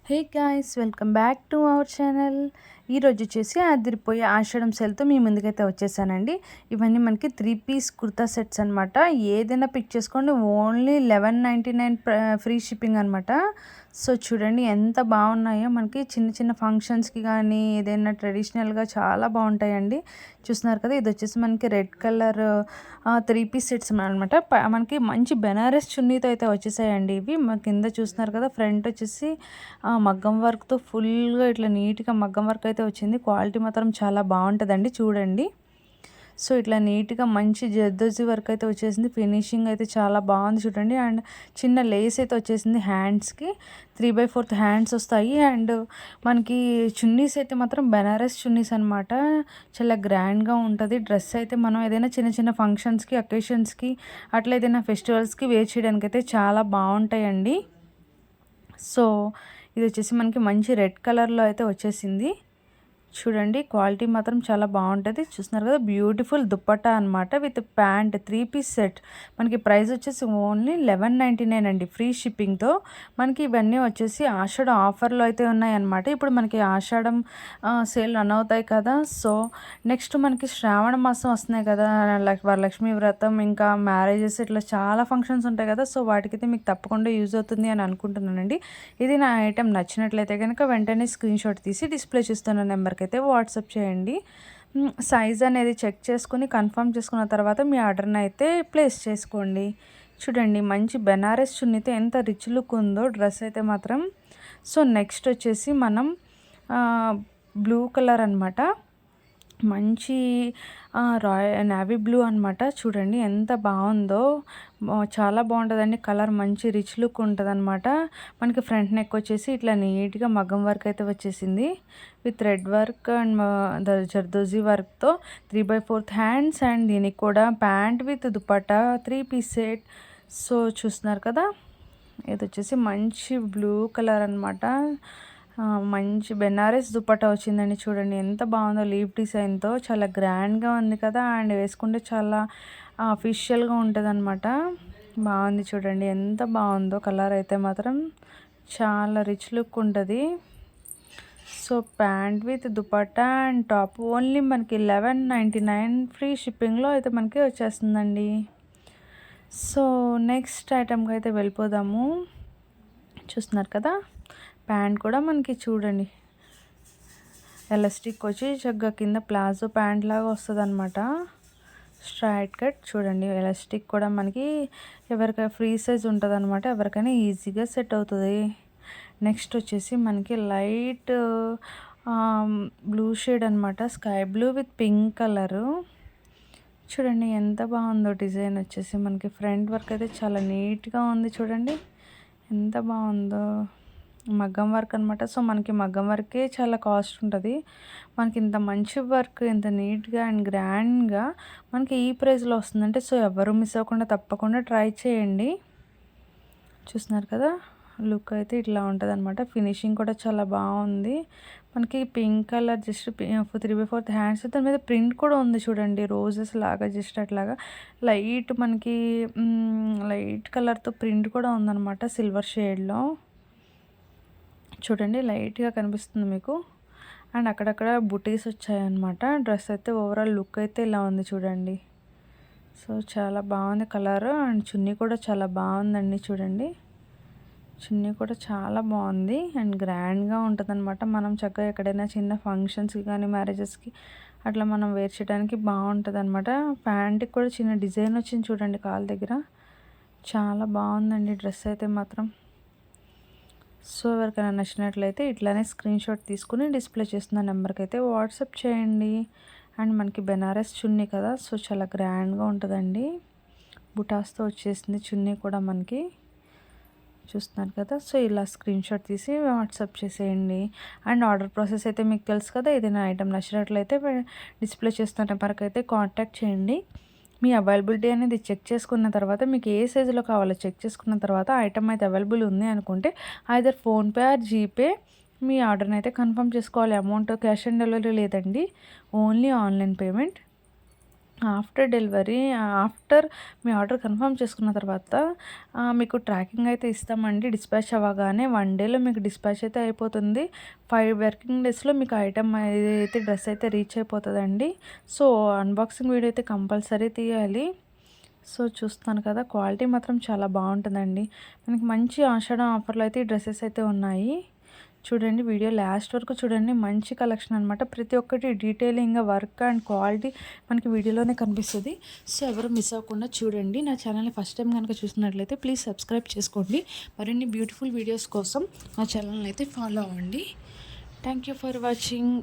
Hey guys, welcome back to our channel. ఈరోజు వచ్చేసి అదిరిపోయే ఆషాఢం సేల్తో మీ ముందుకైతే వచ్చేసానండి. ఇవన్నీ మనకి 3 పీస్ కుర్తా సెట్స్ అనమాట. ఏదైనా పిక్ చేసుకోండి, ఓన్లీ 1199 ఫ్రీ షిప్పింగ్ అనమాట. సో చూడండి ఎంత బాగున్నాయో. మనకి చిన్న చిన్న ఫంక్షన్స్కి కానీ ఏదైనా ట్రెడిషనల్గా చాలా బాగుంటాయండి. చూస్తున్నారు కదా, ఇది వచ్చేసి మనకి రెడ్ కలర్ 3 పీస్ సెట్స్ అనమాట. మనకి మంచి బెనారస్ చున్నీతో అయితే వచ్చేసాయండి ఇవి. మన కింద చూస్తున్నారు కదా, ఫ్రంట్ వచ్చేసి మగ్గం వర్క్తో ఫుల్గా ఇట్లా నీట్గా మగ్గం వర్క్ అయితే వచ్చింది. క్వాలిటీ మాత్రం చాలా బాగుంటుందండి, చూడండి. సో ఇట్లా నీట్గా మంచి జర్దోజీ వర్క్ అయితే వచ్చేసింది. ఫినిషింగ్ అయితే చాలా బాగుంది చూడండి. అండ్ చిన్న లేస్ అయితే వచ్చేసింది హ్యాండ్స్కి. 3/4 హ్యాండ్స్ వస్తాయి. అండ్ మనకి చున్నీస్ అయితే మాత్రం బెనారస్ చున్నీస్ అనమాట. చాలా గ్రాండ్గా ఉంటుంది. డ్రెస్ అయితే మనం ఏదైనా చిన్న చిన్న ఫంక్షన్స్కి, అకేషన్స్కి, అట్లా ఏదైనా ఫెస్టివల్స్కి వేర్ చేయడానికి అయితే చాలా బాగుంటాయండి. సో ఇది వచ్చేసి మనకి మంచి రెడ్ కలర్లో అయితే వచ్చేసింది. చూడండి క్వాలిటీ మాత్రం చాలా బాగుంటుంది. చూస్తున్నారు కదా, బ్యూటిఫుల్ దుప్పట్టా అనమాట విత్ ప్యాంట్ 3 పీస్ సెట్. మనకి ప్రైస్ వచ్చేసి ఓన్లీ 1199 అండి, ఫ్రీ షిప్పింగ్తో. మనకి ఇవన్నీ వచ్చేసి ఆషాఢం ఆఫర్లో అయితే ఉన్నాయన్నమాట. ఇప్పుడు మనకి ఆషాఢం సేల్ రన్ అవుతాయి కదా. సో నెక్స్ట్ మనకి శ్రావణ మాసం వస్తున్నాయి కదా, వరలక్ష్మి వ్రతం, ఇంకా మ్యారేజెస్, ఇట్లా చాలా ఫంక్షన్స్ ఉంటాయి కదా. సో వాటికైతే మీకు తప్పకుండా యూజ్ అవుతుంది అని అనుకుంటున్నానండి. ఇది నా ఐటెం నచ్చినట్లయితే కనుక వెంటనే స్క్రీన్ షాట్ తీసి డిస్ప్లే చేస్తున్న నెంబర్కి అయితే వాట్సాప్ చేయండి. సైజ్ అనేది చెక్ చేసుకుని కన్ఫర్మ్ చేసుకున్న తర్వాత మీ ఆర్డర్ని అయితే ప్లేస్ చేసుకోండి. చూడండి మంచి బెనారస్ చున్నీతో ఎంత రిచ్ లుక్ ఉందో డ్రెస్ అయితే మాత్రం. సో నెక్స్ట్ వచ్చేసి మనం బ్లూ కలర్ అనమాట, మంచి నేవీ బ్లూ అనమాట. చూడండి ఎంత బాగుందో, చాలా బాగుంటుందండి కలర్. మంచి రిచ్ లుక్ ఉంటుంది అనమాట. మనకి ఫ్రంట్ నెక్ వచ్చేసి ఇట్లా నీట్గా మగ్గం వర్క్ అయితే వచ్చేసింది విత్ రెడ్ వర్క్ అండ్ జర్దోజీ వర్క్తో. 3/4 హ్యాండ్స్ అండ్ దీనికి కూడా pant with dupatta 3 piece set. So చూస్తున్నారు కదా, ఇది వచ్చేసి మంచి బ్లూ కలర్ అనమాట. మంచి బెనారస్ దుపట్టా వచ్చిందండి. చూడండి ఎంత బాగుందో, లీఫ్ డిజైన్తో చాలా గ్రాండ్గా ఉంది కదా. అండ్ వేసుకుంటే చాలా అఫీషియల్గా ఉంటుంది అనమాట. బాగుంది చూడండి ఎంత బాగుందో. కలర్ అయితే మాత్రం చాలా రిచ్ లుక్ ఉంటుంది. So pant with dupatta and top only మనకి 1199 ఫ్రీ షిప్పింగ్లో అయితే మనకి వచ్చేస్తుందండి. సో నెక్స్ట్ ఐటెంకి అయితే వెళ్ళిపోదాము. చూస్తున్నారు కదా, ప్యాంట్ కూడా మనకి చూడండి ఎలాస్టిక్ వచ్చి చక్కగా కింద ప్లాజో ప్యాంట్ లాగా వస్తుంది అనమాట. Straight cut. చూడండి ఎలాస్టిక్ కూడా మనకి ఎవరికైనా ఫ్రీ సైజ్ ఉంటుంది అనమాట, ఎవరికైనా ఈజీగా సెట్ అవుతుంది. నెక్స్ట్ వచ్చేసి మనకి లైట్ బ్లూ షేడ్ అనమాట, sky blue with pink colour. చూడండి ఎంత బాగుందో డిజైన్ వచ్చేసి. మనకి ఫ్రంట్ వర్క్ అయితే చాలా నీట్గా ఉంది. చూడండి ఎంత బాగుందో, మగ్గం వర్క్ అనమాట. సో మనకి మగ్గం వర్కే చాలా కాస్ట్ ఉంటుంది. మనకి ఇంత మంచి వర్క్, ఇంత నీట్గా అండ్ గ్రాండ్గా మనకి ఈ ప్రైస్లో వస్తుందంటే సో ఎవరు మిస్ అవ్వకుండా తప్పకుండా ట్రై చేయండి. చూస్తున్నారు కదా, లుక్ అయితే ఇట్లా ఉంటుంది అనమాట. ఫినిషింగ్ కూడా చాలా బాగుంది. మనకి పింక్ కలర్ జస్ట్ 3/4 హ్యాండ్స్, దాని మీద ప్రింట్ కూడా ఉంది చూడండి, రోజెస్ లాగా జస్ట్ అట్లాగా లైట్ మనకి లైట్ కలర్తో ప్రింట్ కూడా ఉందన్నమాట సిల్వర్ షేడ్లో. చూడండి లైట్గా కనిపిస్తుంది మీకు. అండ్ అక్కడక్కడ బుటీస్ వచ్చాయన్నమాట. డ్రెస్ అయితే ఓవరాల్ లుక్ అయితే ఇలా ఉంది చూడండి. సో చాలా బాగుంది కలర్. అండ్ చున్నీ కూడా చాలా బాగుందండి. చూడండి చున్నీ కూడా చాలా బాగుంది అండ్ గ్రాండ్గా ఉంటుంది అనమాట. మనం చక్కగా ఎక్కడైనా చిన్న ఫంక్షన్స్కి కానీ మ్యారేజెస్కి అట్లా మనం వేర్ చేయడానికి బాగుంటుంది అనమాట. ప్యాంట్కి కూడా చిన్న డిజైన్ వచ్చింది చూడండి కాలు దగ్గర. చాలా బాగుందండి డ్రెస్ అయితే మాత్రం. సో ఎవరికైనా నచ్చినట్లయితే ఇట్లానే స్క్రీన్ షాట్ తీసుకుని డిస్ప్లే చేస్తున్న నెంబర్కి అయితే వాట్సాప్ చేయండి. అండ్ మనకి బెనారస్ చున్నీ కదా, సో చాలా గ్రాండ్గా ఉంటుందండి. బుటాస్తో వచ్చేసింది చున్నీ కూడా మనకి. చూస్తున్నారు కదా, సో ఇలా స్క్రీన్ షాట్ తీసి వాట్సాప్ చేసేయండి. అండ్ ఆర్డర్ ప్రాసెస్ అయితే మీకు తెలుసు కదా. ఏదైనా ఐటెం నచ్చినట్లయితే డిస్ప్లే చేస్తున్న నెంబర్కి అయితే కాంటాక్ట్ చేయండి. మీ అవైలబిలిటీ అనేది చెక్ చేసుకున్న తర్వాత మీకు ఏ సైజులో కావాలో చెక్ చేసుకున్న తర్వాత ఐటమ్ అయితే అవైలబుల్ ఉంది అనుకుంటే ఐదర్ ఫోన్పే ఆర్ జీపే మీ ఆర్డర్ని అయితే కన్ఫర్మ్ చేసుకోవాలి. అమౌంట్ క్యాష్ ఆన్ డెలివరీ లేదండి, only online payment. After delivery after మీ ఆర్డర్ కన్ఫర్మ్ చేసుకున్న తర్వాత మీకు ట్రాకింగ్ అయితే ఇస్తామండి. డిస్పాచ్ అవ్వగానే 1 డేలో మీకు డిస్పాచ్ అయితే అయిపోతుంది. 5 వర్కింగ్ డేస్లో మీకు ఐటమ్ అయితే డ్రెస్ అయితే రీచ్ అయిపోతుందండి. సో అన్బాక్సింగ్ వీడియో అయితే కంపల్సరీ తీయాలి. సో చూస్తున్నాను కదా, క్వాలిటీ మాత్రం చాలా బాగుంటుందండి. మనకి మంచి ఆషాఢం ఆఫర్లో అయితే ఈ డ్రెస్సెస్ అయితే ఉన్నాయి. చూడండి, వీడియో లాస్ట్ వరకు చూడండి. మంచి కలెక్షన్ అనమాట. ప్రతి ఒక్కటి డీటెయిలింగ్గా వర్క్ అండ్ క్వాలిటీ మనకి వీడియోలోనే కనిపిస్తుంది. సో ఎవరు మిస్ అవ్వకుండా చూడండి. నా ఛానల్ని ఫస్ట్ టైం కనుక చూసినట్లయితే ప్లీజ్ సబ్స్క్రైబ్ చేసుకోండి. మరిన్ని బ్యూటిఫుల్ వీడియోస్ కోసం నా ఛానల్ని అయితే ఫాలో అవ్వండి. Thank you for watching.